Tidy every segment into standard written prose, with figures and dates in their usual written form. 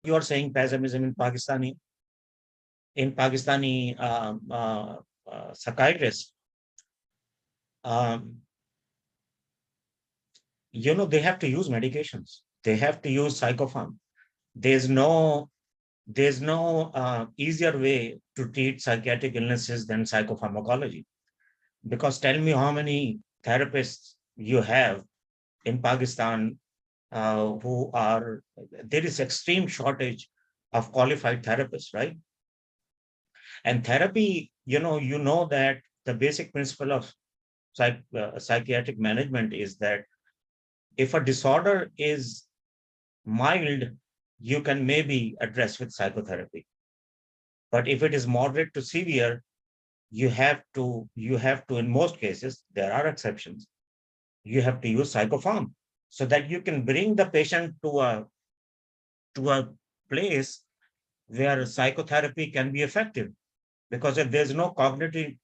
you are saying pessimism in Pakistani psychiatrists, um, they have to use medications. They have to use psychopharm. There's no there's no easier way to treat psychiatric illnesses than psychopharmacology. Because tell me how many therapists you have in Pakistan who are there is extreme shortage of qualified therapists, right? And therapy, you know that the basic principle of psychiatric management is that if a disorder is mild, you can maybe address with psychotherapy. But if it is moderate to severe, you have to in most cases, there are exceptions, you have to use psychopharm so that you can bring the patient to a place where psychotherapy can be effective. Because if there's no cognitive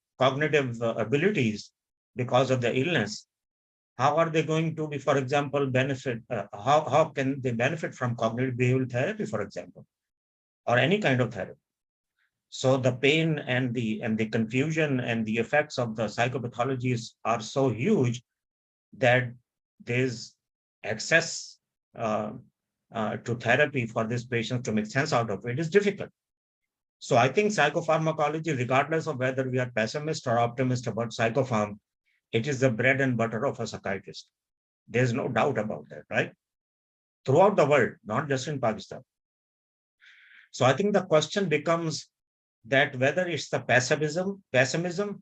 abilities because of the illness, how are they going to be, for example, benefit? How can they benefit from cognitive behavioral therapy, for example, or any kind of therapy? So the pain and the confusion and the effects of the psychopathologies are so huge that there's access to therapy for this patient to make sense out of it is difficult. So I think psychopharmacology, regardless of whether we are pessimist or optimist about psychopharm, it is the bread and butter of a psychiatrist. There's no doubt about that, right? Throughout the world, not just in Pakistan. So I think the question becomes that whether it's the pessimism,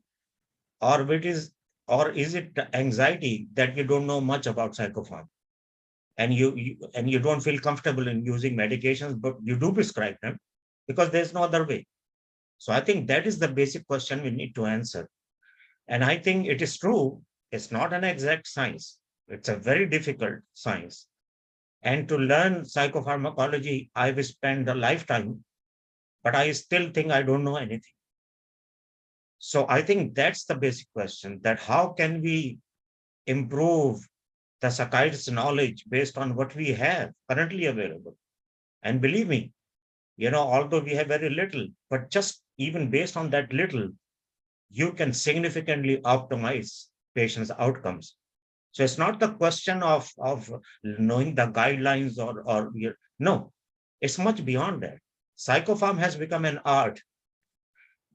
or it is or is it the anxiety that you don't know much about psychopharm, and you don't feel comfortable in using medications, but you do prescribe them because there's no other way. So I think that is the basic question we need to answer. And I think it is true, it's not an exact science. It's a very difficult science. And to learn psychopharmacology, I've spent a lifetime, but I still think I don't know anything. So I think that's the basic question, that how can we improve the psychiatrist's knowledge based on what we have currently available? And believe me, although we have very little, but just even based on that little, you can significantly optimize patients' outcomes. So it's not the question of knowing the guidelines no, it's much beyond that. Psychopharm has become an art.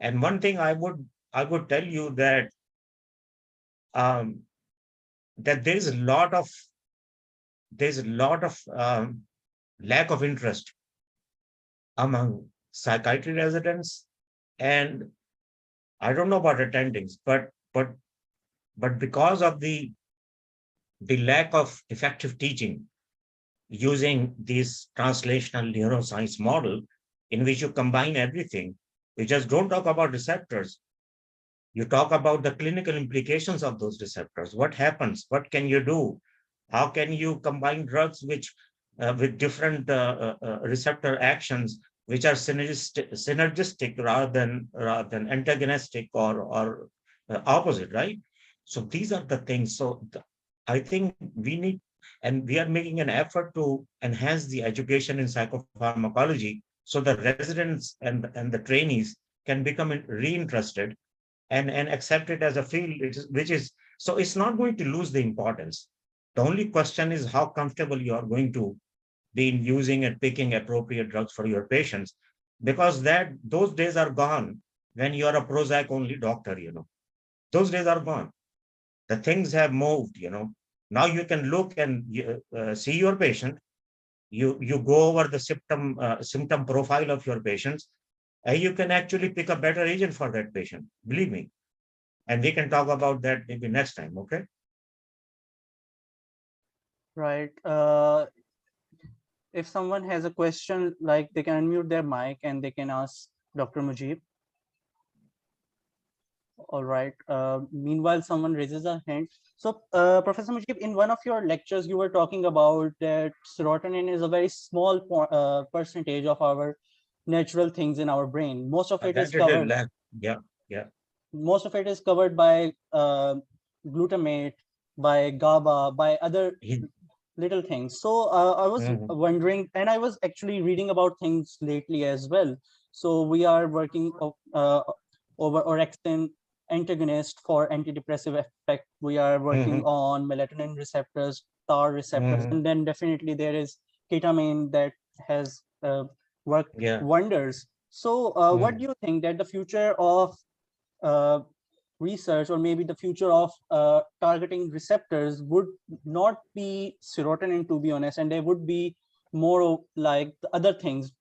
And one thing I would tell you um, that there's a lot of lack of interest among psychiatry residents, and I don't know about attendings, but because of the lack of effective teaching using this translational neuroscience model in which you combine everything. You just don't talk about receptors. You talk about the clinical implications of those receptors. What happens? What can you do? How can you combine drugs with different receptor actions, which are synergistic rather than antagonistic or opposite, right? So these are the things. So I think we need, and we are making an effort to enhance the education in psychopharmacology so the residents and the trainees can become reinterested and accept it as a field, which is so it's not going to lose the importance. The only question is how comfortable you are going to be in using and picking appropriate drugs for your patients, because that those days are gone when you are a Prozac only doctor. Those days are gone. The things have moved. Now you can look and see your patient. You go over the symptom profile of your patients, and you can actually pick a better agent for that patient, believe me. And we can talk about that maybe next time. Okay. Right. If someone has a question, like they can unmute their mic and they can ask Dr. Mujib. All right. Meanwhile, someone raises a hand. So, Professor Mujib, in one of your lectures, you were talking about that serotonin is a very small percentage of our natural things in our brain. Most of it is That it is covered. left. Yeah. Yeah. Most of it is covered by glutamate, by GABA, by other He, little things. So I was Mhm, wondering, and I was actually reading about things lately as well. So we are working over orexin antagonist for antidepressive effect. We are working mhm, on melatonin receptors, TAR receptors, mhm, and then definitely there is ketamine that has worked yeah. wonders. So what do Mhm. you think that the future of uh, research, or maybe the future of targeting receptors, would not be serotonin, to be honest, and they would be more like the other things,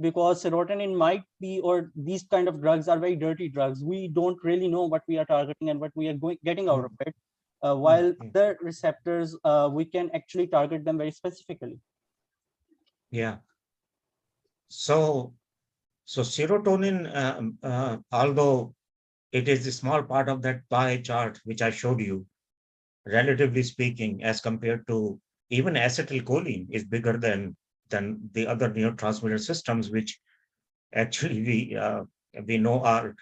because serotonin might be, or these kind of drugs are very dirty drugs. We don't really know what we are targeting and what we are getting out of Mhm, it. mhm, While mhm. other receptors, we can actually target them very specifically. Yeah. So, so serotonin, although it is a small part of that pie chart which I showed you, relatively speaking, as compared to even acetylcholine is bigger than the other neurotransmitter systems, which actually we know are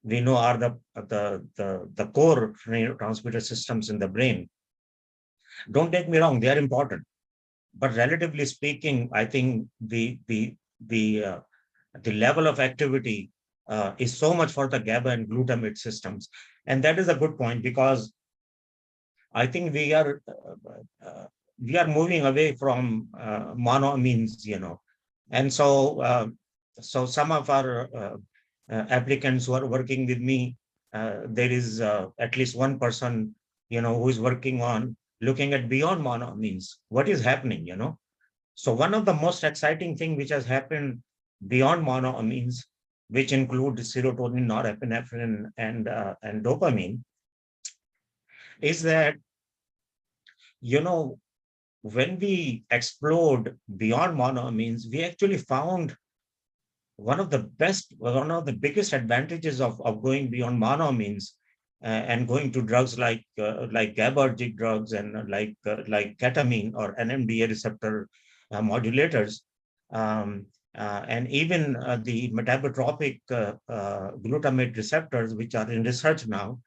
we know are the core neurotransmitter systems in the brain. Don't take me wrong; they are important, but relatively speaking, I think the level of activity is so much for the GABA and glutamate systems, and that is a good point because I think we are moving away from monoamines, and so some of our applicants who are working with me, there is at least one person, who is working on looking at beyond monoamines. What is happening, So one of the most exciting thing which has happened beyond monoamines, which include serotonin, norepinephrine, and dopamine, is that you know when we explored beyond monoamines, we actually found one of the biggest advantages of going beyond monoamines and going to drugs like GABAergic drugs and like ketamine or NMDA receptor modulators, um, and even the metabotropic glutamate receptors, which are in research now,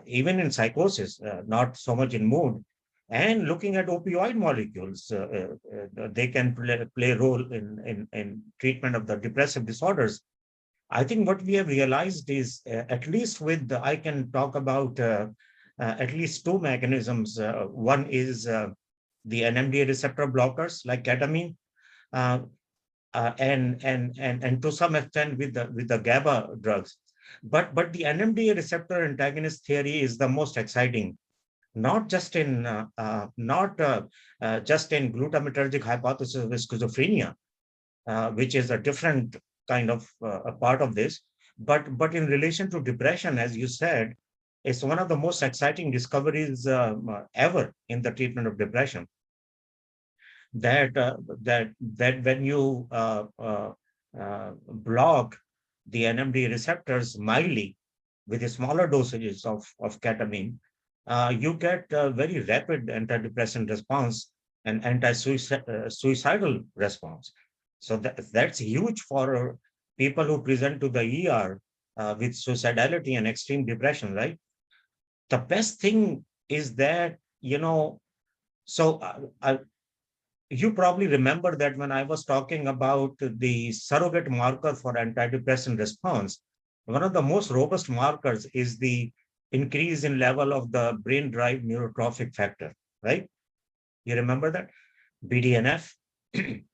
even in psychosis, not so much in mood, and looking at opioid molecules. They can play a role in treatment of the depressive disorders. I think what we have realized is, at least I can talk about at least two mechanisms. One is the NMDA receptor blockers like ketamine, uh, and to some extent with the GABA drugs. But the NMDA receptor antagonist theory is the most exciting, not just in not just in glutamatergic hypothesis of schizophrenia, which is a different kind of a part of this, but in relation to depression, as you said, it's one of the most exciting discoveries ever in the treatment of depression. That when you block the NMD receptors mildly with the smaller dosages of ketamine, you get a very rapid antidepressant response and anti-suicidal response. So that's huge for people who present to the ER with suicidality and extreme depression, right? The best thing is that, so you probably remember that when I was talking about the surrogate marker for antidepressant response, one of the most robust markers is the increase in level of the brain-derived neurotrophic factor, right? You remember that? BDNF.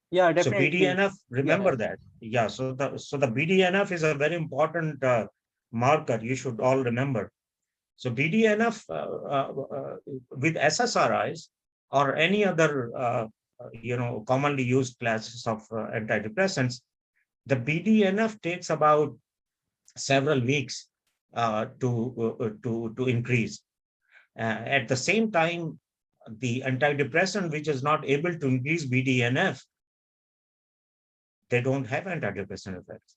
Yeah, So definitely. BDNF, Yeah. remember that? Yeah. So the BDNF is a very important marker. You should all remember. So BDNF with SSRIs or any other commonly used classes of antidepressants, the BDNF takes about several weeks to increase. At the same time, the antidepressant which is not able to increase BDNF, they don't have antidepressant effects,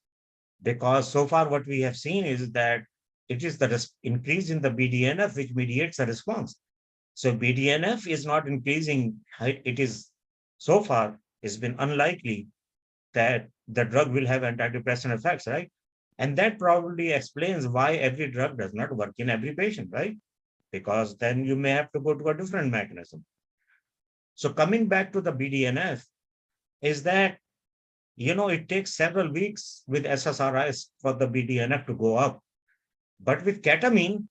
because so far what we have seen is that it is the increase in the BDNF which mediates the response. So BDNF is not increasing. It is so far it's been unlikely that the drug will have antidepressant effects, right? And that probably explains why every drug does not work in every patient, right? Because then you may have to go to a different mechanism. So coming back to the BDNF is that, it takes several weeks with SSRIs for the BDNF to go up. But with ketamine,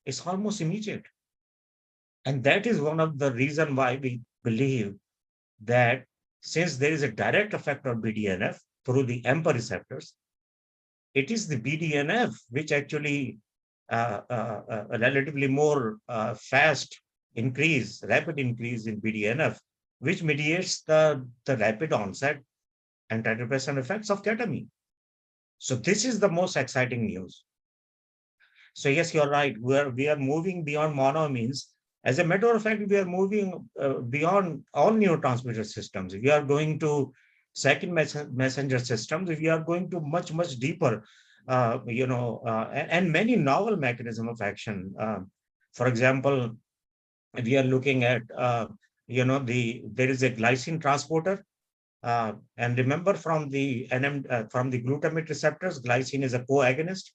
it's almost immediate. And that is one of the reason why we believe that since there is a direct effect on BDNF through the AMPA receptors, it is the BDNF which actually a relatively more rapid increase in BDNF, which mediates the rapid onset antidepressant effects of ketamine. So this is the most exciting news. So yes, you're right. We are moving beyond monoamines. As a matter of fact, we are moving beyond all neurotransmitter systems. We are going to second messenger systems. We are going to much deeper, and many novel mechanism of action. For example, we are looking at, there is a glycine transporter. And remember from the glutamate receptors, glycine is a co-agonist,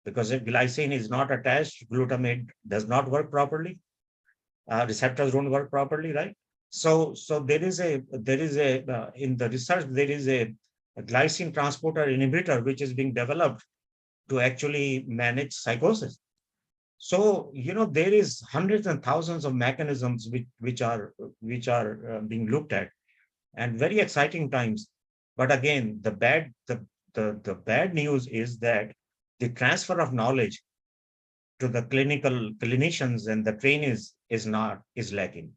because if glycine is not attached, glutamate does not work properly. Receptors don't work properly, right? So there is a in the research there is a glycine transporter inhibitor which is being developed to actually manage psychosis. So there is hundreds and thousands of mechanisms which are being looked at, and very exciting times. But again, the bad news is that the transfer of knowledge to the clinical clinicians and the trainees is lacking.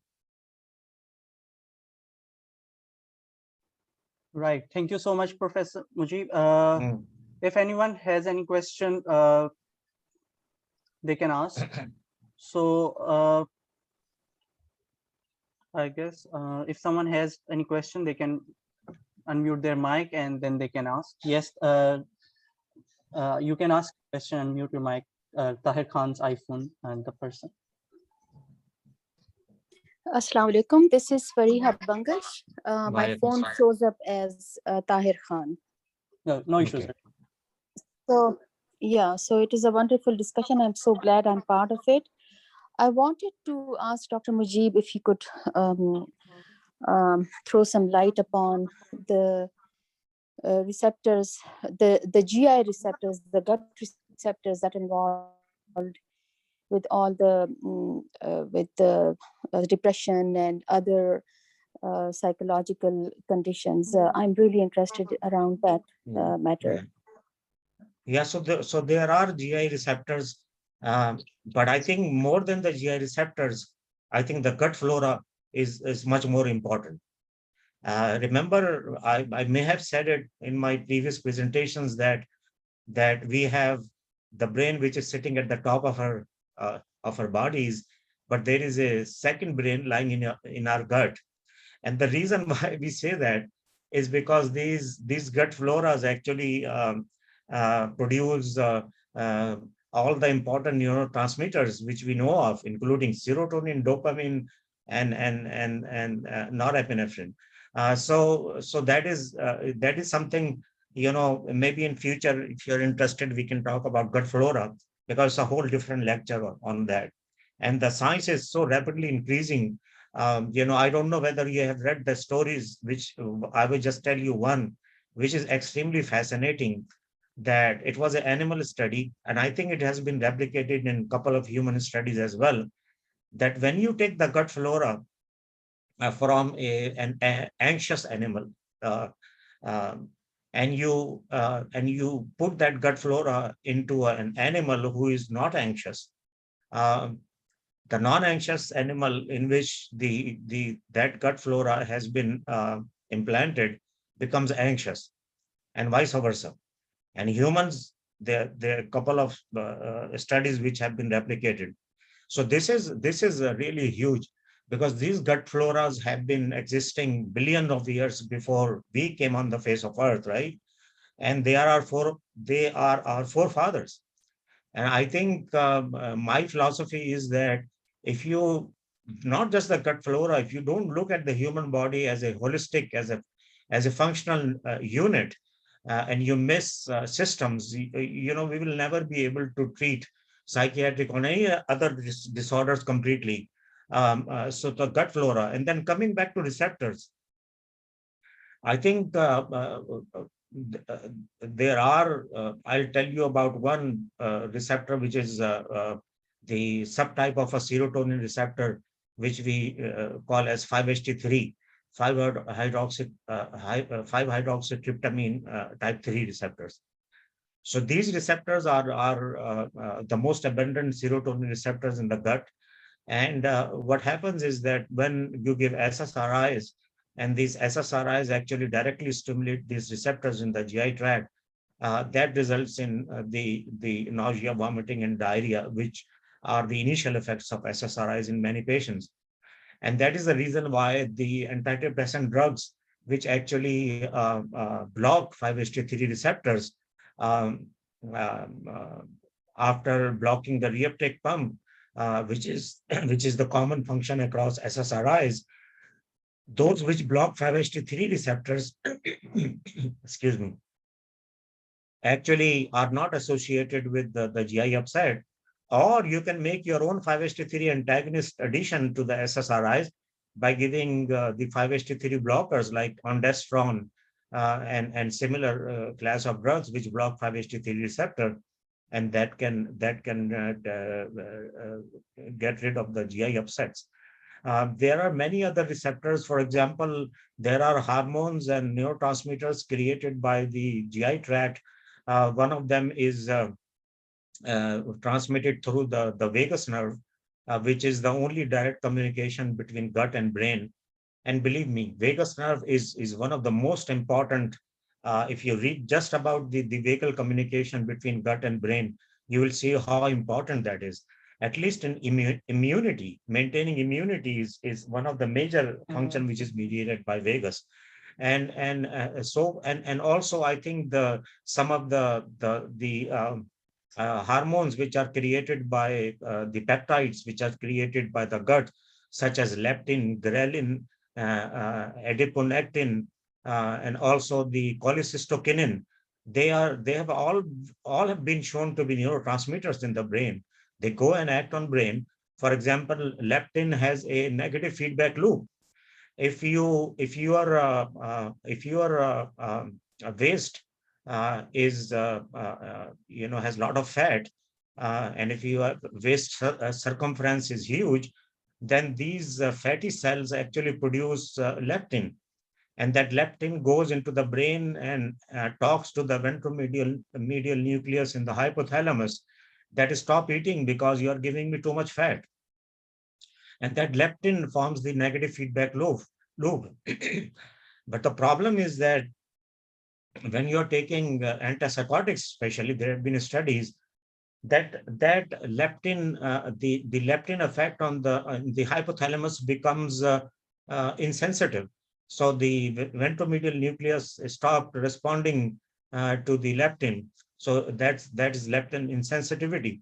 Right. Thank you so much, Professor Mujib. Mm. If anyone has any question, they can ask. So I guess if someone has any question, they can unmute their mic and then they can ask. Yes, you can ask a question, unmute your mic. Tahir Khan's iPhone and the person. Assalamu alaikum. This is Fariha Bangash. My Why- phone shows up as Tahir Khan. No issues. Okay. So, yeah, so it is a wonderful discussion. I'm so glad I'm part of it. I wanted to ask Dr. Mujib if he could throw some light upon the receptors, the GI receptors, the gut receptors that involved with all the with the depression and other psychological conditions. I'm really interested around that matter. Yeah, so there are GI receptors, but I think more than the GI receptors, I think the gut flora is much more important. Remember, I may have said it in my previous presentations that we have the brain which is sitting at the top of our bodies, but there is a second brain lying in our gut. And the reason why we say that is because these gut floras actually produce all the important neurotransmitters which we know of, including serotonin, dopamine, and norepinephrine. So that is something, maybe in future, if you're interested, we can talk about gut flora, because it's a whole different lecture on that. And the science is so rapidly increasing. I don't know whether you have read the stories, which I will just tell you one, which is extremely fascinating, that it was an animal study, and I think it has been replicated in a couple of human studies as well, that when you take the gut flora from an anxious animal, uh, um, and you put that gut flora into an animal who is not anxious, um, the non-anxious animal in which that gut flora has been implanted becomes anxious, and vice versa. And humans, there are a couple of studies which have been replicated. So this is really huge, because these gut floras have been existing billions of years before we came on the face of Earth, right? And they are our forefathers. And I think my philosophy is that if you, not just the gut flora, if you don't look at the human body as a holistic, as a functional unit, and you miss systems, we will never be able to treat psychiatric or any other disorders completely. So the gut flora. And then coming back to receptors, I think there are, I'll tell you about one receptor, which is the subtype of a serotonin receptor, which we call as 5-HT3, 5-hydroxytryptamine type 3 receptors. So these receptors are the most abundant serotonin receptors in the gut. And what happens is that when you give SSRIs, and these SSRIs actually directly stimulate these receptors in the GI tract, that results in the nausea, vomiting, and diarrhea, which are the initial effects of SSRIs in many patients. And that is the reason why the antidepressant drugs, which actually block 5-HT3 receptors, um, uh, after blocking the reuptake pump, which is which is the common function across SSRIs, those which block 5-HT3 receptors, excuse me, actually are not associated with the GI upset. Or you can make your own 5-HT3 antagonist addition to the SSRIs by giving the 5-HT3 blockers like ondansetron and similar class of drugs which block 5-HT3 receptor, and that can get rid of the GI upsets. There are many other receptors. For example, there are hormones and neurotransmitters created by the GI tract. One of them is transmitted through the vagus nerve, which is the only direct communication between gut and brain. And believe me, vagus nerve is one of the most important. If you read just about the vagal communication between gut and brain, you will see how important that is. At least in immunity, maintaining immunity is one of the major function which is mediated by vagus. And also I think the some of the hormones which are created by the peptides which are created by the gut, such as leptin, ghrelin, adiponectin, and also the cholecystokinin. They have all have been shown to be neurotransmitters in the brain. They go and act on brain. For example, leptin has a negative feedback loop. If your waist has a lot of fat, and if your waist circumference is huge, then these fatty cells actually produce leptin, and that leptin goes into the brain and talks to the ventromedial medial nucleus in the hypothalamus, that is, stop eating because you are giving me too much fat. And that leptin forms the negative feedback loop. But the problem is that when you're taking antipsychotics, especially, there have been studies that leptin, the leptin effect on the hypothalamus becomes insensitive. So the ventromedial nucleus stopped responding to the leptin. So that is leptin insensitivity.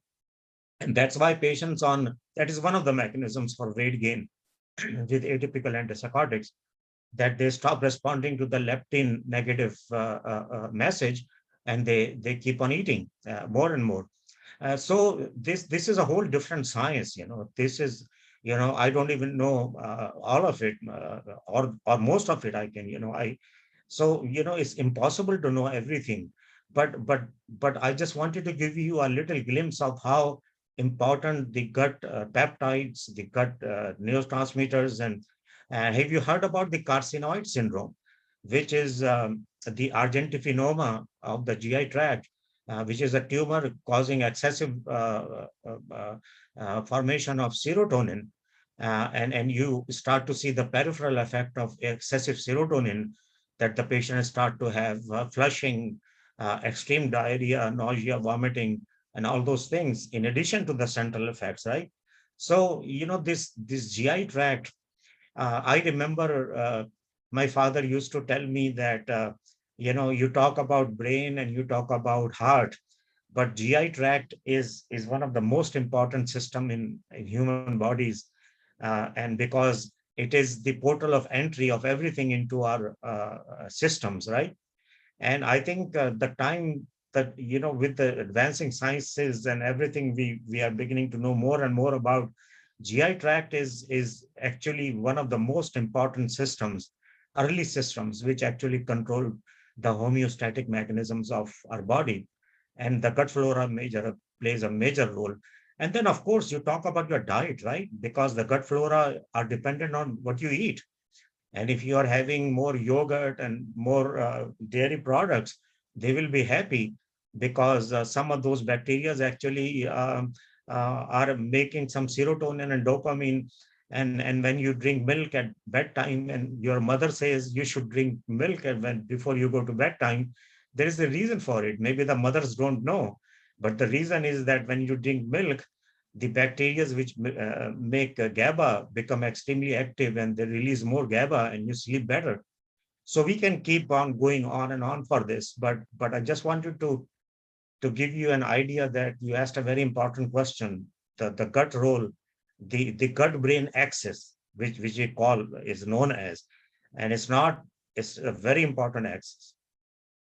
And that's why patients on, that is one of the mechanisms for weight gain with atypical antipsychotics, that they stop responding to the leptin negative message, and they keep on eating more and more. So this is a whole different science. This is, I don't even know all of it, or most of it. I can, I so it's impossible to know everything. But I just wanted to give you a little glimpse of how important the gut peptides, the gut neurotransmitters, and have you heard about the carcinoid syndrome, which is the argentinoma of the GI tract, which is a tumor causing excessive formation of serotonin, and you start to see the peripheral effect of excessive serotonin, that the patient start to have flushing, extreme diarrhea, nausea, vomiting, and all those things, in addition to the central effects, right? So, this GI tract, I remember my father used to tell me that, you talk about brain and you talk about heart, but GI tract is one of the most important system in human bodies, and because it is the portal of entry of everything into our systems, right? And I think the time that, with the advancing sciences and everything, we are beginning to know more and more about GI tract is actually one of the most important systems, early systems, which actually control the homeostatic mechanisms of our body. And the gut flora plays a major role. And then, of course, you talk about your diet, right? Because the gut flora are dependent on what you eat. And if you are having more yogurt and more dairy products, they will be happy because some of those bacteria actually are making some serotonin and dopamine. And when you drink milk at bedtime, and your mother says you should drink milk before you go to bedtime, there is a reason for it. Maybe the mothers don't know, but the reason is that when you drink milk, the bacteria which make GABA become extremely active, and they release more GABA and you sleep better. So we can keep on going on and on for this, but I just wanted to give you an idea that you asked a very important question. The gut role, the gut brain axis, which we call is known as, and it's a very important axis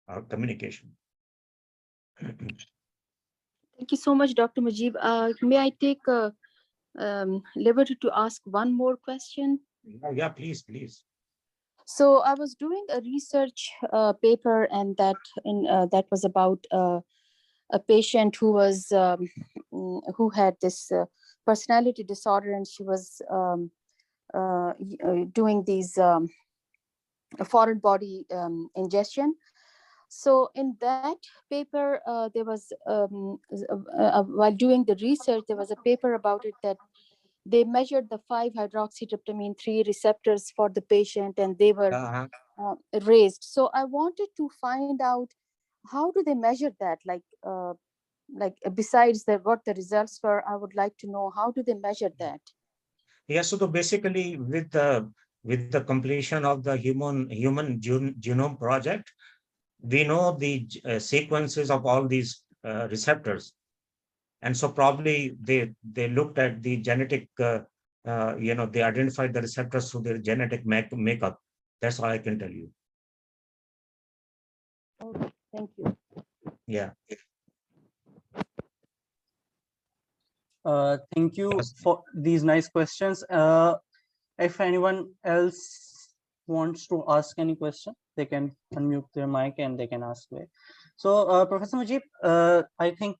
of communication. Thank you so much, Dr. Mujib. May I take liberty to ask one more question? Yeah, please. So I was doing a research paper, and that was about a patient who had this personality disorder, and she was doing these foreign body ingestion. So in that paper, there was while doing the research, there was a paper about it that they measured the 5-hydroxytryptamine 3 receptors for the patient, and they were Uh-huh. raised. So I wanted to find out, how do they measure that? Like besides what the results were, I would like to know, how do they measure that? Yeah, so basically with the completion of the human genome project, we know the sequences of all these receptors, and so probably they looked at the genetic, they identified the receptors through their genetic makeup. That's all I can tell you. Okay, thank you. Yeah. Thank you Yes. for these nice questions. If anyone else wants to ask any question, they can unmute their mic and they can ask away. So, Professor Mujib, I think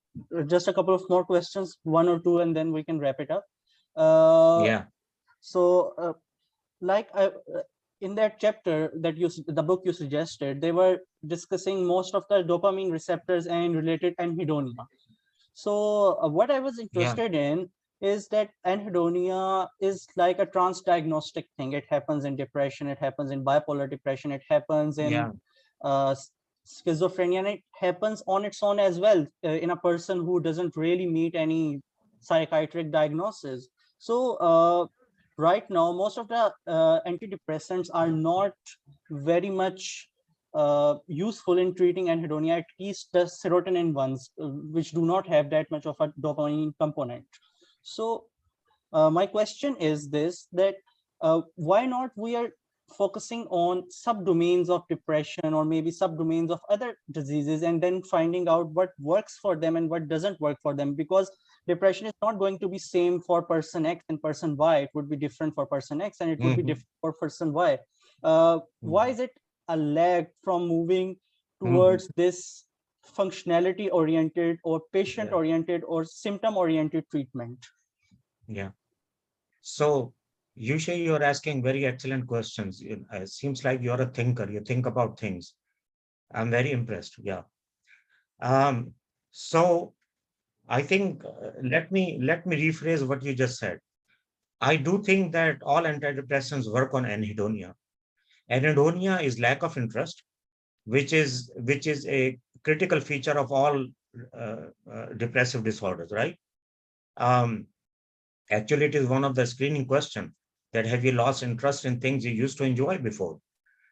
just a couple of more questions, one or two, and then we can wrap it up. Yeah. So, in that chapter that the book you suggested, they were discussing most of the dopamine receptors and related anhedonia. So what I was Yeah. interested in is that anhedonia is like a transdiagnostic thing. It happens in depression, it happens in bipolar depression, it happens in Yeah. uh, schizophrenia, and it happens on its own as well in a person who doesn't really meet any psychiatric diagnosis. So right now, most of the antidepressants are not very much useful in treating anhedonia, at least the serotonin ones, which do not have that much of a dopamine component. So my question is this, that why not we are focusing on subdomains of depression or maybe subdomains of other diseases, and then finding out what works for them and what doesn't work for them, because depression is not going to be same for person X and person Y. It would be different for person X and it would be Mhm. different for person Y. Why Mhm. is it a lag from moving Mhm. towards this functionality oriented or patient Yeah. oriented or symptom oriented treatment? Yeah. So usually you're asking very excellent questions. It seems like you're a thinker. You think about things. I'm very impressed. Yeah. Um, so I think let me rephrase what you just said. I do think that all antidepressants work on anhedonia. Anhedonia is lack of interest, which is a critical feature of all depressive disorders, right? Um, Actually, it is one of the screening questions that have you lost interest in things you used to enjoy before?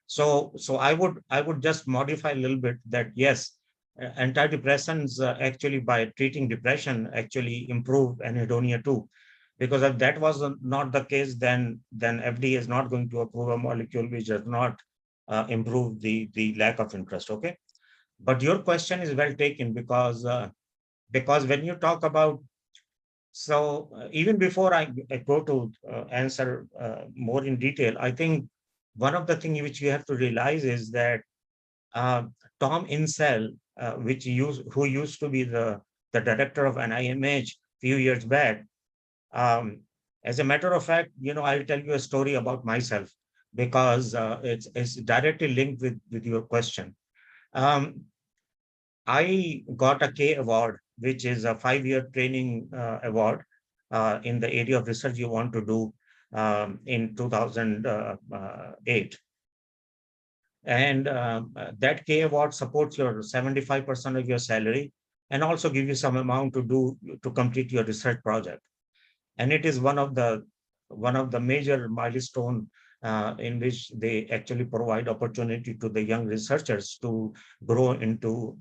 So I would just modify a little bit that yes, antidepressants actually by treating depression actually improve anhedonia too, because if that was not the case, then FDA is not going to approve a molecule which does not improve the lack of interest. Okay, but your question is well taken because when you talk about So even before I go to answer more in detail, I think one of the things which you have to realize is that uh, Tom Insel, who used to be the director of NIMH few years back. Um, as a matter of fact, I'll tell you a story about myself because it's directly linked with your question. Um, I got a K award, which is a 5-year training award in the area of research you want to do in 2008. And that K award supports your 75% of your salary and also give you some amount to complete your research project. And it is one of the major milestone in which they actually provide opportunity to the young researchers to grow into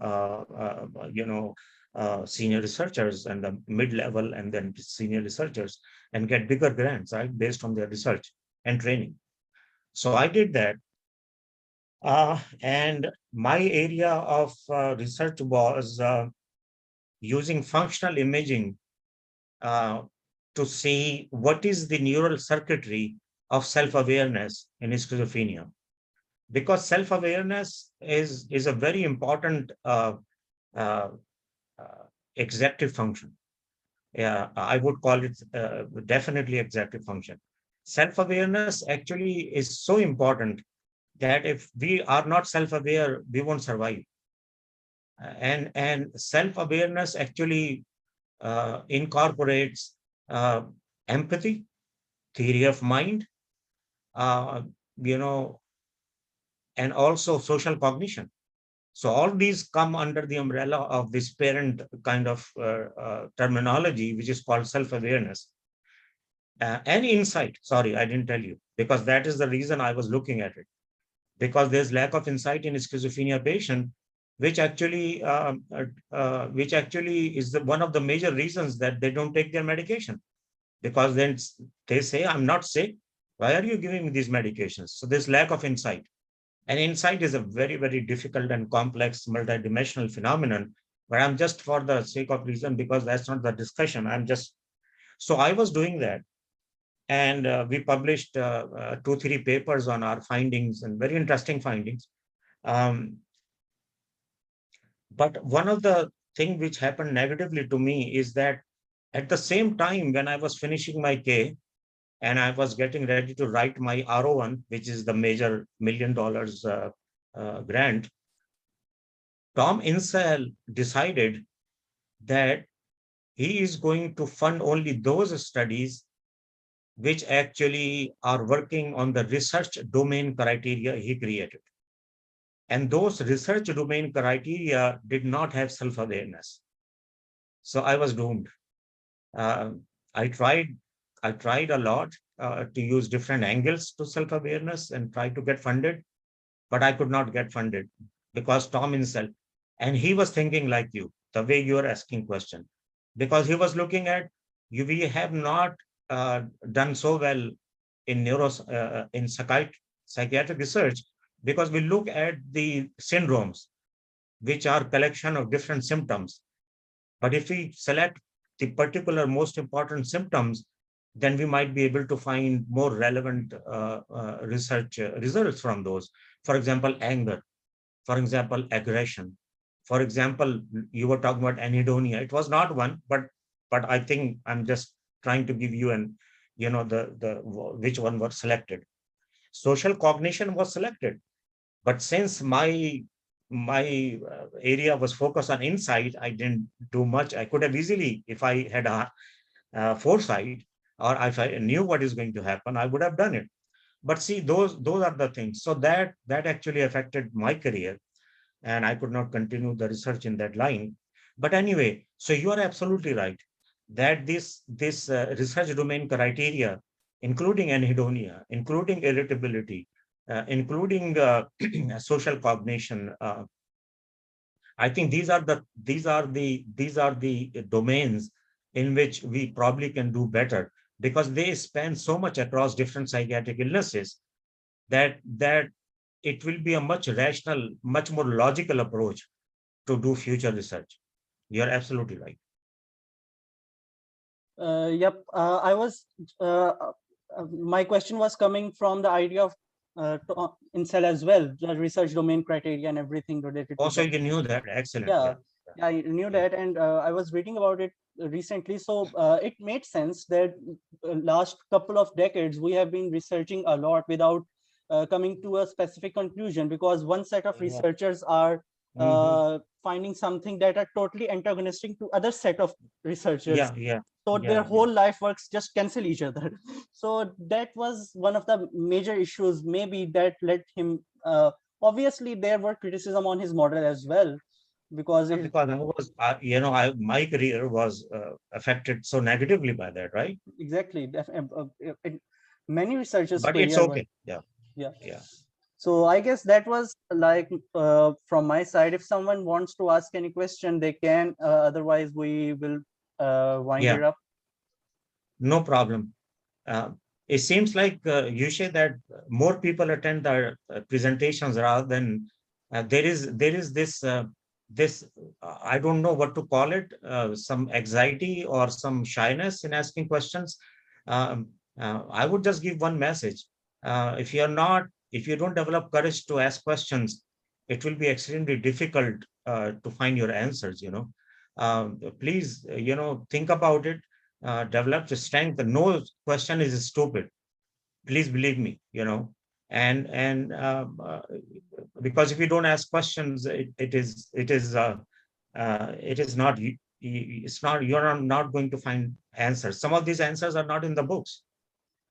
senior researchers and the mid-level and then senior researchers and get bigger grants, right, based on their research and training. So I did that. And my area of research was using functional imaging uh, to see what is the neural circuitry of self-awareness in schizophrenia. Because self-awareness is a very important uh, uh, executive function. Yeah, I would call it definitely executive function. Self-awareness actually is so important that if we are not self-aware, we won't survive. And self-awareness actually incorporates uh, empathy, theory of mind, uh, you know, and also social cognition. So all these come under the umbrella of this parent kind of terminology, which is called self-awareness. And insight, sorry, I didn't tell you, because that is the reason I was looking at it. Because there's lack of insight in schizophrenia patient, which actually is one of the major reasons that they don't take their medication. Because then they say, I'm not sick. Why are you giving me these medications? So there's lack of insight. And insight is a very, very difficult and complex multidimensional phenomenon. But I'm just for the sake of reason, because that's not the discussion. So I was doing that. And we published 2, 3 papers on our findings and very interesting findings. Um, but one of the things which happened negatively to me is that at the same time, when I was finishing my K, and I was getting ready to write my RO1, which is the major $1 million grant, Tom Insel decided that he is going to fund only those studies which actually are working on the research domain criteria he created. And those research domain criteria did not have self-awareness. So I was doomed. Uh, I tried, I tried a lot to use different angles to self-awareness and try to get funded, but I could not get funded because Tom himself, and he was thinking like you, the way you are asking question, because he was looking at you. We have not done so well in psychiatric research because we look at the syndromes, which are collection of different symptoms. But if we select the particular most important symptoms, then we might be able to find more relevant research results from those. For example, anger. For example, aggression. For example, you were talking about anhedonia. It was not one, but I think I'm just trying to give you the which one was selected. Social cognition was selected, but since my area was focused on insight, I didn't do much. I could have easily, if I had a foresight or if I knew what is going to happen, I would have done it. But see, those are the things. So that actually affected my career, and I could not continue the research in that line. But anyway, so you are absolutely right that this research domain criteria, including anhedonia, including irritability, including social cognition, I think these are the domains in which we probably can do better because they span so much across different psychiatric illnesses that it will be a much rational, much more logical approach to do future research. You're absolutely right. Yep. I was. My question was coming from the idea of incel as well, the research domain criteria and everything related to Also, that. you knew that. Excellent. Yeah, Yeah. yeah, I knew Yeah. that, and I was reading about it recently. So it made sense that last couple of decades we have been researching a lot without coming to a specific conclusion, because one set of Yeah. researchers are Mhm. finding something that are totally antagonistic to other set of researchers. Yeah. Yeah. So their Yeah. Yeah. whole life works just cancel each other. So that was one of the major issues, maybe, that led him. Obviously, there were criticism on his model as well, because Yeah, it because I was, my career was affected so negatively by that, right? exactly many researchers' But it's career was. okay. Yeah. Yeah. Yeah. So I guess that was like from my side. If someone wants to ask any question, they can. Otherwise, we will wind Yeah. it up. No problem. Uh, it seems like you say that more people attend our presentations rather than there is this I don't know what to call it, some anxiety or some shyness in asking questions. Um, I would just give one message. If you don't develop courage to ask questions, it will be extremely difficult to find your answers. Please, think about it, develop the strength. No question is stupid. Please believe me. And because if you don't ask questions, it is not it's not you're not going to find answers. Some of these answers are not in the books.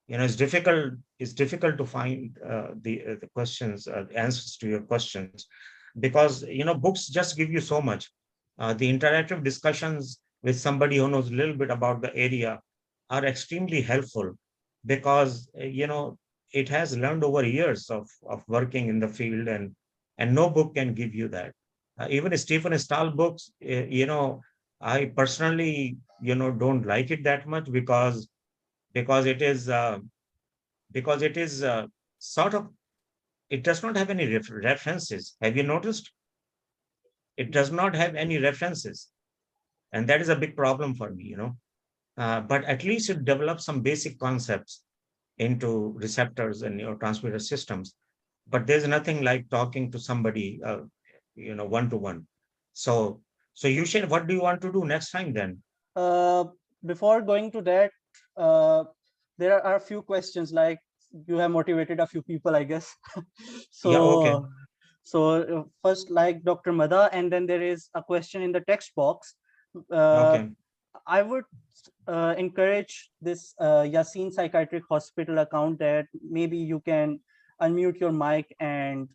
It's difficult to find the questions, answers to your questions, because books just give you so much. The interactive discussions with somebody who knows a little bit about the area are extremely helpful, because it has learned over years of working in the field, and no book can give you that. Even Stephen Stahl books, I personally don't like it that much, because it is sort of, it does not have any references. Have you noticed? It does not have any references, and that is a big problem for me. But at least it develops some basic concepts into receptors and neurotransmitter systems. But there's nothing like talking to somebody, one to one. So you said, what do you want to do next time then? Uh, Before going to that, uh, there are a few questions. Like, you have motivated a few people, I guess. Yeah. Okay. So first, like Dr. Mada, and then there is a question in the text box. Uh, Okay. I would encourage this Yasin Psychiatric Hospital account that maybe you can unmute your mic and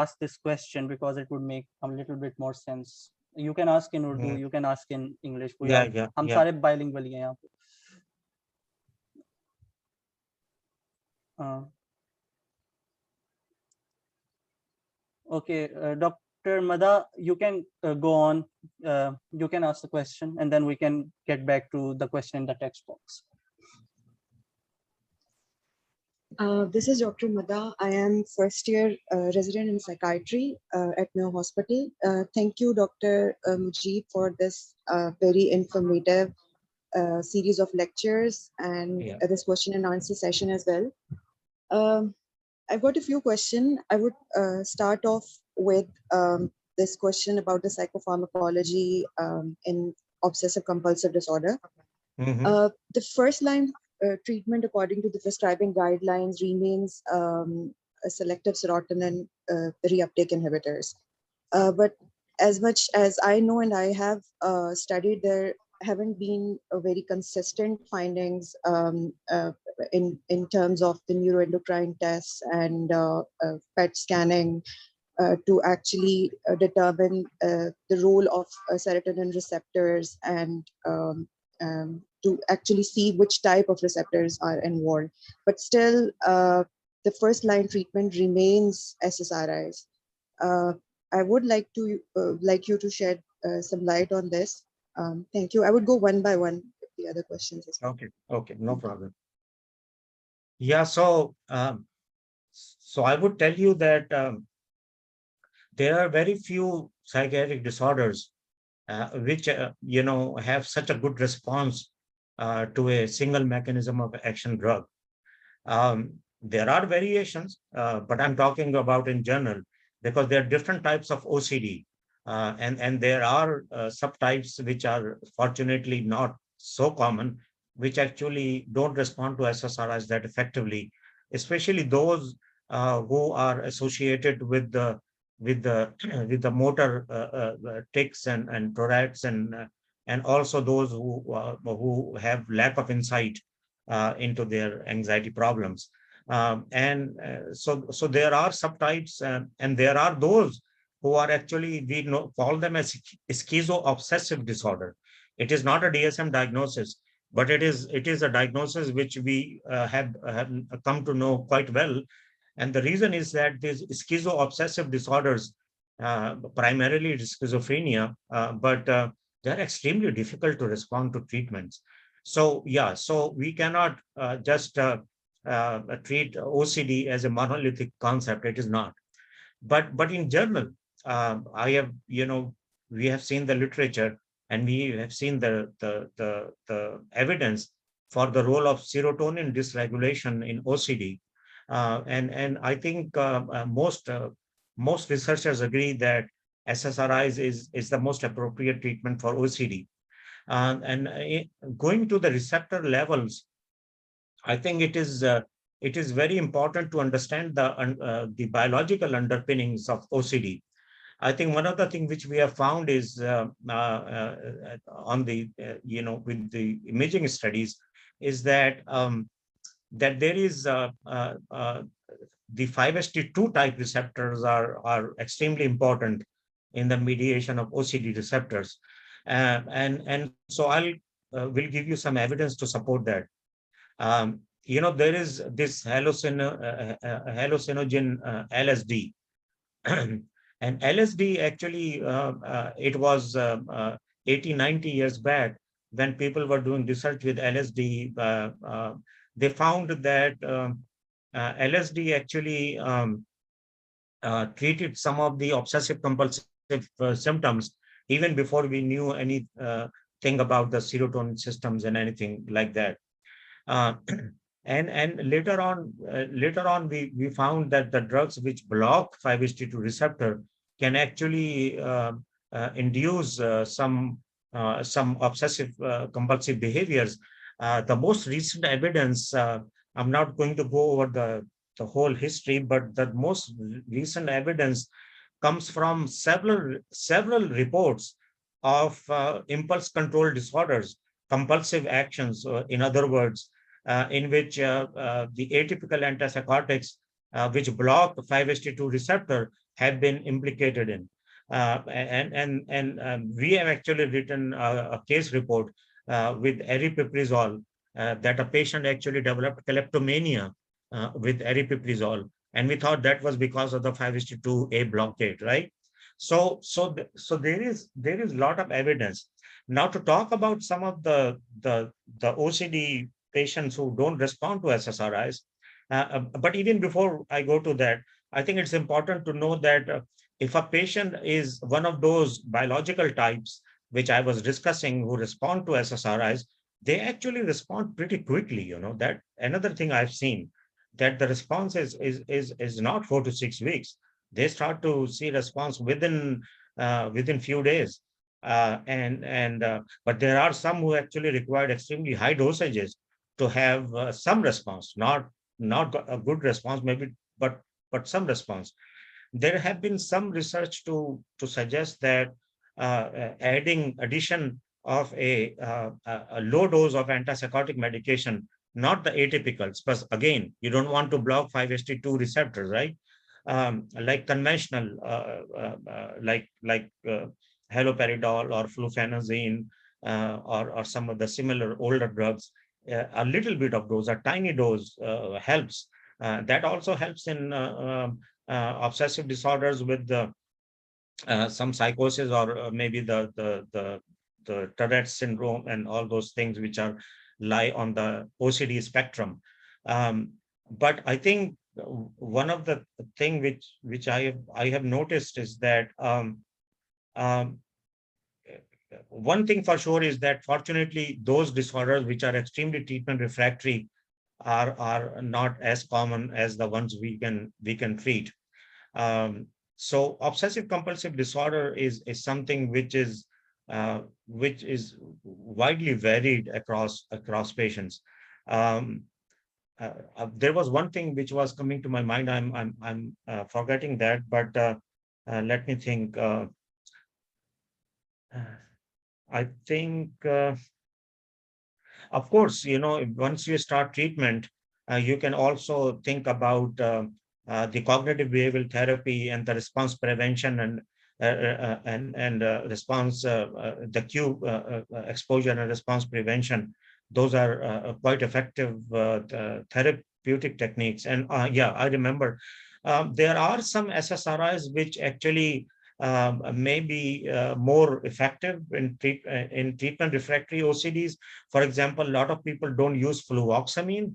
ask this question, because it would make a little bit more sense. You can ask in Urdu, Mhm. you can ask in English. We Yeah. are Yeah. हम Yeah. सारे bilingual ही हैं यहाँ पे. Uh, okay, Dr. Mada, you can go on. You can ask the question, and then we can get back to the question in the text box. This is Dr. Mada. I am first year resident in psychiatry at Mayo Hospital. Thank you, Dr. Mujib, for this very informative series of lectures and Yeah. this question and answer session as well. I've got a few questions. I would start off with this question about the psychopharmacology in obsessive compulsive disorder. The first line treatment according to the prescribing guidelines remains a selective serotonin reuptake inhibitors. But as much as I know and I have studied, there haven't been a very consistent findings in terms of the neuroendocrine tests and PET scanning to actually determine the role of serotonin receptors and to actually see which type of receptors are involved. But still, the first line treatment remains SSRIs. I would like you to shed some light on this. Thank you. I would go one by one with the other questions as well. Okay. Okay. No problem. Yeah. So I would tell you that there are very few psychiatric disorders which have such a good response to a single mechanism of action drug. There are variations, but I'm talking about in general because there are different types of OCD, and there are subtypes which are fortunately not so common, which actually don't respond to SSRIs that effectively, especially those who are associated with the with the motor tics and Tourette's and also those who have lack of insight into their anxiety problems. So there are subtypes, and there are those who are actually, we call them as schizo-obsessive disorder. It is not a DSM diagnosis, but it is a diagnosis which we have come to know quite well. And the reason is that these schizo-obsessive disorders, primarily schizophrenia, but they're extremely difficult to respond to treatments. So yeah, so we cannot just treat OCD as a monolithic concept. It is not. But in general, I have, we have seen the literature and we have seen the evidence for the role of serotonin dysregulation in OCD. And I think most researchers agree that SSRIs is the most appropriate treatment for OCD. And going to the receptor levels, I think it is very important to understand the biological underpinnings of OCD. I think one of the things which we have found is on the with the imaging studies is that there is the 5-HT2 type receptors are extremely important in the mediation of OCD receptors, and so I'll will give you some evidence to support that. There is this hallucinogen LSD. And LSD actually, it was 80, 90 years back when people were doing research with LSD. They found that LSD actually treated some of the obsessive compulsive symptoms even before we knew anything about the serotonin systems and anything like that. Uh, and later on, we found that the drugs which block 5-HT2 receptor can actually induce some obsessive compulsive behaviors. The most recent evidence, I'm not going to go over the whole history, but the most recent evidence comes from several reports of impulse control disorders, compulsive actions, in other words, in which the atypical antipsychotics, which block 5-HT2 receptor, have been implicated in. And we have actually written a case report with aripiprazole, that a patient actually developed kleptomania with aripiprazole, and we thought that was because of the 5-HT2A blockade, right? So there is a lot of evidence. Now, to talk about some of the OCD patients who don't respond to SSRIs, but even before I go to that, I think it's important to know that if a patient is one of those biological types which I was discussing who respond to SSRIs, they actually respond pretty quickly. That another thing I've seen, that the response is not 4 to 6 weeks. They start to see response within few days. But there are some who actually required extremely high dosages to have some response, not a good response, maybe, but some response. There have been some research to suggest that adding addition of a low dose of antipsychotic medication, not the atypicals, but again, you don't want to block 5-HT2 receptors, right? Like conventional, like haloperidol or flufenazine, or some of the similar older drugs. A little bit of dose, a tiny dose, helps. That also helps in obsessive disorders with some psychosis, or maybe the Tourette's syndrome and all those things which lie on the OCD spectrum. But I think one of the thing which I have noticed is that one thing for sure is that fortunately, those disorders which are extremely treatment refractory are not as common as the ones we can treat. Um, so obsessive compulsive disorder is something which is widely varied across patients. Um, there was one thing which was coming to my mind. I'm forgetting that, but let me think. I think. Of course, once you start treatment, you can also think about the cognitive behavioral therapy and the response prevention and response the cue exposure and response prevention. Those are quite effective therapeutic techniques. And yeah, I remember there are some SSRIs which actually may be more effective in treatment refractory OCDs. For example, a lot of people don't use fluvoxamine,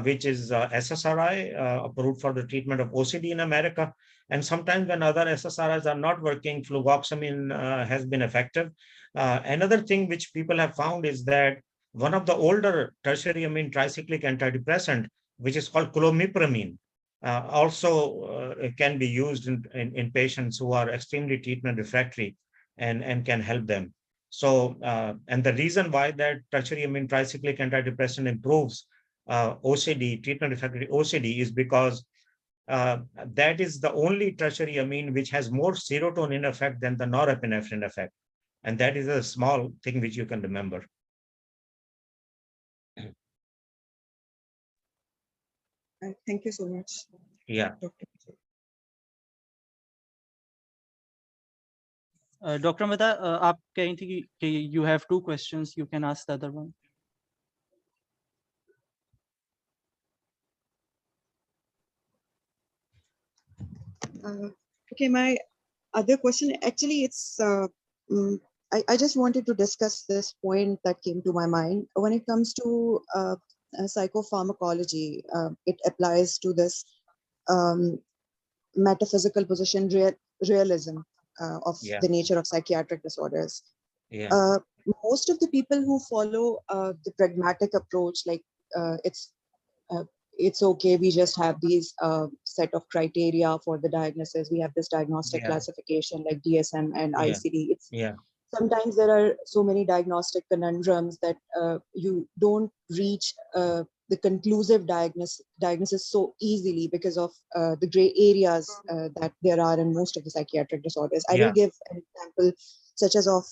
which is SSRI approved for the treatment of OCD in America. And sometimes when other SSRIs are not working, fluvoxamine has been effective. Another thing which people have found is that one of the older tertiary amine tricyclic antidepressant, which is called chloromepramine, also it can be used in patients who are extremely treatment refractory and can help them. So, and the reason why that tertiary amine tricyclic antidepressant improves OCD, treatment refractory OCD, is because that is the only tertiary amine which has more serotonin effect than the norepinephrine effect. And that is a small thing which you can remember. Thank you so much, Yeah. Dr. Dr. Mehta, आप कहीं थी कि you have two questions, you can ask the other one. Okay, my other question, actually, I just wanted to discuss this point that came to my mind. When it comes to psychopharmacology, it applies to this um, metaphysical position, realism of Yeah. the nature of psychiatric disorders. Yeah. Most of the people who follow the pragmatic approach, like uh, it's okay, we just have these set of criteria for the diagnosis. We have this diagnostic Yeah. classification like DSM and Yeah. ICD. Yeah. Sometimes there are so many diagnostic conundrums that you don't reach the conclusive diagnosis so easily because of the gray areas that there are in most of the psychiatric disorders. I will Yeah. give an example such as of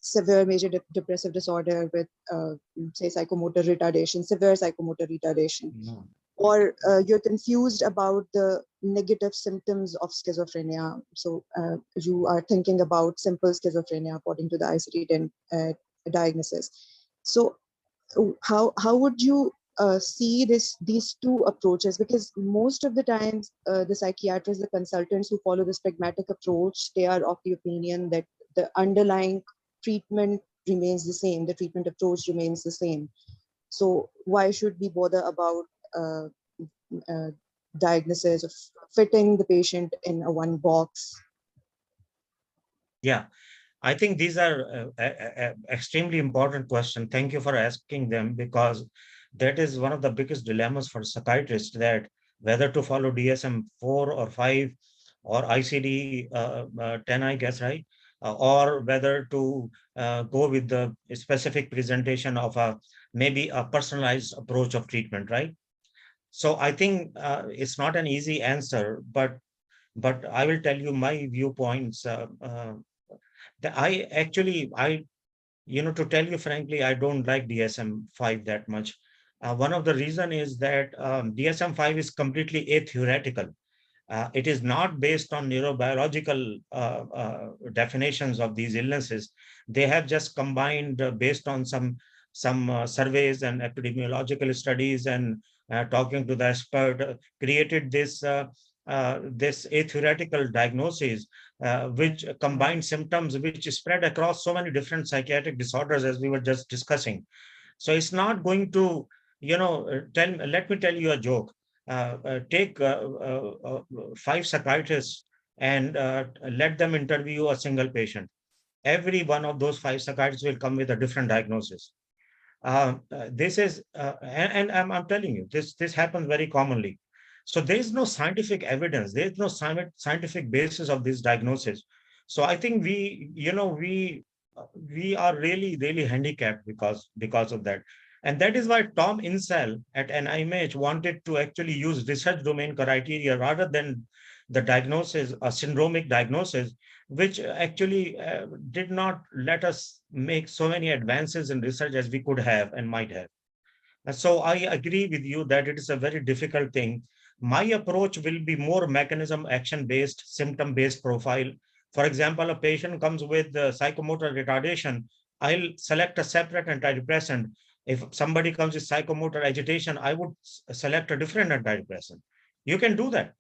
severe major depressive disorder with, say, psychomotor retardation, severe psychomotor retardation, No. or you're confused about the negative symptoms of schizophrenia. So you are thinking about simple schizophrenia according to the ICD-10 diagnosis. So how would you see these two approaches? Because most of the times the psychiatrists, the consultants who follow this pragmatic approach, they are of the opinion that the underlying treatment remains the same, the treatment approach remains the same. So why should we bother about uh, uh, diagnosis of fitting the patient in a one box? Yeah. I think these are extremely important questions. Thank you for asking them, because that is one of the biggest dilemmas for psychiatrists, that whether to follow DSM-4 or 5 or ICD 10, I guess, right? Or whether to go with the specific presentation of maybe a personalized approach of treatment, right? So I think it's not an easy answer, but I will tell you my viewpoints. To tell you frankly, I don't like DSM-5 that much. One of the reason is that DSM-5 is completely atheoretical. It is not based on neurobiological definitions of these illnesses. They have just combined based on some surveys and epidemiological studies and talking to the expert, created this atheoretical diagnosis, which combines symptoms which spread across so many different psychiatric disorders, as we were just discussing. So it's not going to, let me tell you a joke. Take 5 psychiatrists and let them interview a single patient. every one of those 5 psychiatrists will come with a different diagnosis. This is, and I'm telling you, this happens very commonly. So there is no scientific evidence. There is no scientific basis of this diagnosis. So I think we are really handicapped because of that. And that is why Tom Insel at NIMH wanted to actually use research domain criteria rather than the diagnosis, a syndromic diagnosis, which actually did not let us make so many advances in research as we could have and might have. And so I agree with you that it is a very difficult thing. My approach will be more mechanism action based, symptom based profile. For example, a patient comes with psychomotor retardation. I'll select a separate antidepressant. If somebody comes with psychomotor agitation, I would select a different antidepressant. You can do that.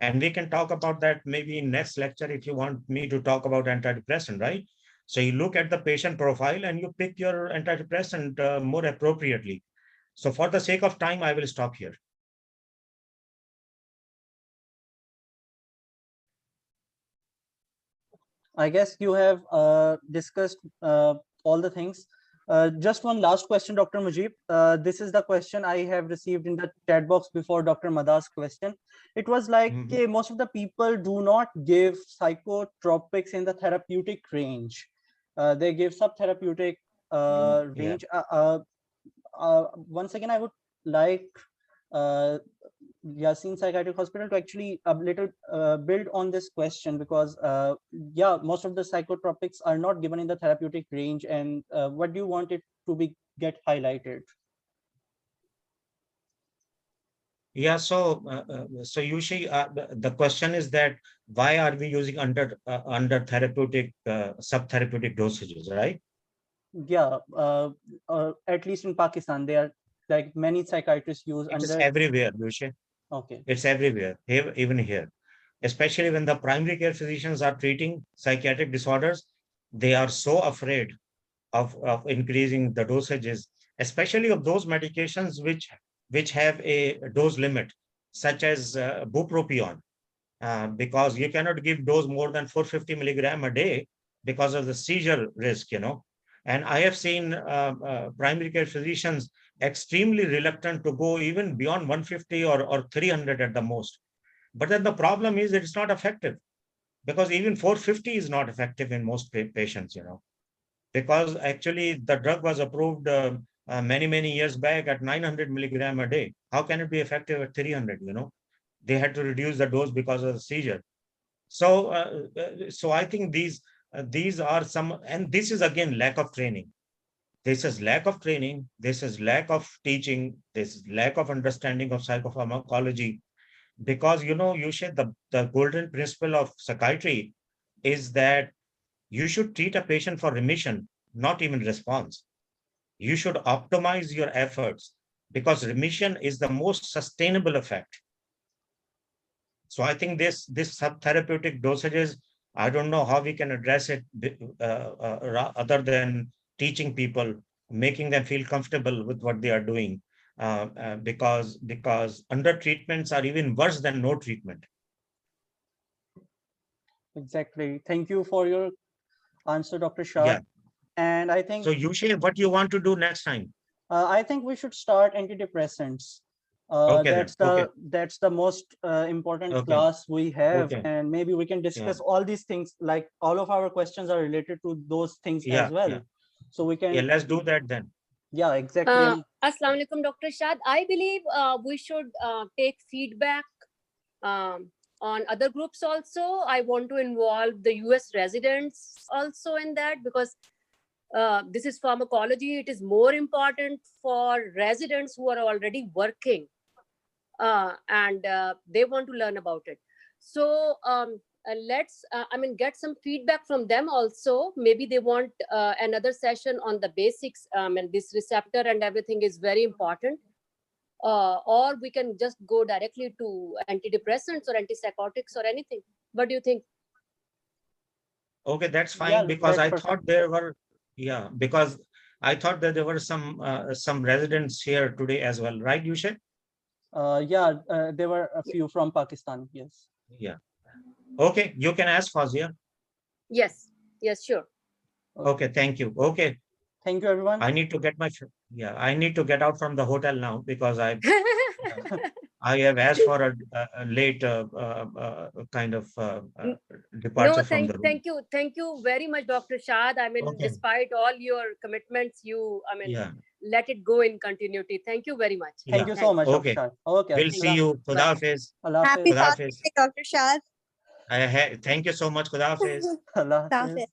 And we can talk about that maybe in next lecture if you want me to talk about antidepressant, right? So you look at the patient profile and you pick your antidepressant more appropriately. So for the sake of time, I will stop here. I guess you have discussed all the things. Just one last question, Dr. Mujib. This is the question I have received in the chat box before Dr. Mada's question. It was like, okay, most of the people do not give psychotropics in the therapeutic range. They give subtherapeutic range. Once again, I would like Yasin Psychiatric Hospital to actually a little build on this question, because yeah, most of the psychotropics are not given in the therapeutic range. And what do you want it to be get highlighted? Yeah, so usually the question is that why are we using under therapeutic subtherapeutic dosages, right? Yeah, at least in Pakistan, they are like many psychiatrists use It is under. everywhere, Lucia. Okay. It's everywhere, even here. Especially when the primary care physicians are treating psychiatric disorders, they are so afraid of increasing the dosages, especially of those medications which have a dose limit, such as bupropion, because you cannot give dose more than 450 milligram a day because of the seizure risk, And I have seen primary care physicians extremely reluctant to go even beyond 150 or 300 at the most. But then the problem is it's not effective, because even 450 is not effective in most patients, because actually the drug was approved many years back at 900 milligram a day. How can it be effective at 300? They had to reduce the dose because of the seizure. So I think these are some, and this is again lack of training. This is lack of training. This is lack of teaching. This is lack of understanding of psychopharmacology. Because you said the golden principle of psychiatry is that you should treat a patient for remission, not even response. You should optimize your efforts, because remission is the most sustainable effect. So I think this subtherapeutic dosages, I don't know how we can address it other than teaching people, making them feel comfortable with what they are doing, because under treatments are even worse than no treatment. Exactly. Thank you for your answer, Dr. Shah. Yeah. And I think So you say what you want to do next time. I think we should start antidepressants. Okay then. Okay. That's the most important Okay. class we have, Okay. and maybe we can discuss all these things. Like all of our questions are related to those things as well. Yeah. So we can. Yeah, let's do that then. Yeah, exactly. Assalamu alaikum, Dr. Shad. I believe we should take feedback on other groups also. I want to involve the US residents also in that, because this is pharmacology. It is more important for residents who are already working and they want to learn about it. So let's, get some feedback from them also. Maybe they want another session on the basics, and this receptor and everything is very important. Or we can just go directly to antidepressants or antipsychotics or anything. What do you think? Okay, that's fine, Yeah, because that's I thought there were, because I thought that there were some residents here today as well, right, Yushe? Yeah, there were a few from Pakistan. Yes. Yeah. Okay, you can ask Fazia. Yes, sure. Okay, thank you. Okay, Thank you, everyone. I need to get my I need to get out from the hotel now because I have asked for a late kind of No, departure from the room. thank you very much, Dr. Shad. I mean, Okay. despite all your commitments, I mean, Yeah. let it go in continuity. Thank you very much. Thank Yeah. you so much, Dr. Okay. Shah. Okay. We'll see you. Khuda Bye. Hafiz. Allah Happy Hafiz. Khuda Father's Hafiz. Day, Dr. Shah. Thank you so much. Khuda Hafiz. Allah Stop Hafiz. it.